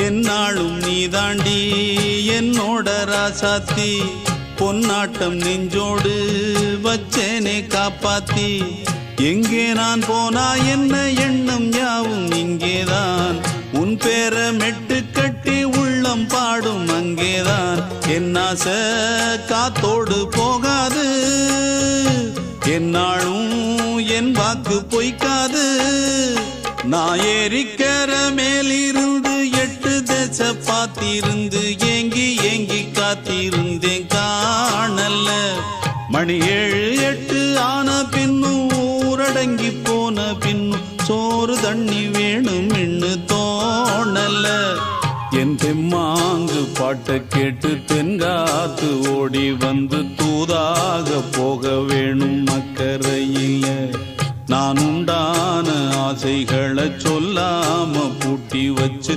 என்னாலும் நீ தாண்டி என்னோட ராசாத்தி பொன்னாட்டம் நெஞ்சோடு வச்சேனே காப்பாத்தி எங்கே நான் போனா என்ன எண்ணம் யாவும் இங்கேதான் உன் பேர மெட்டு கட்டி உள்ளம் பாடும் அங்கேதான் என் ஆசை காத்தோடு போகாது என்னாலும் என் வாக்கு பொய்க்காது நான் ஏறிக்கர மேலிருந்து 8 தேச பார்த்திருந்து ஏங்கி ஏங்கி காத்திருந்தேன் காணல மணி 7 8 ஆன பின்னும் ஊரடங்கி போன பின்னும் சோறு தண்ணி வேணும் இன்னு தோணல என் தெம்மாங்கு பாட்டை கேட்டு தென்காத்து ஓடி வந்து தூதாக போக வேணும் அக்கறையில நான் உண்டான ஆசைகளை சொல்லாம பூட்டி வச்சு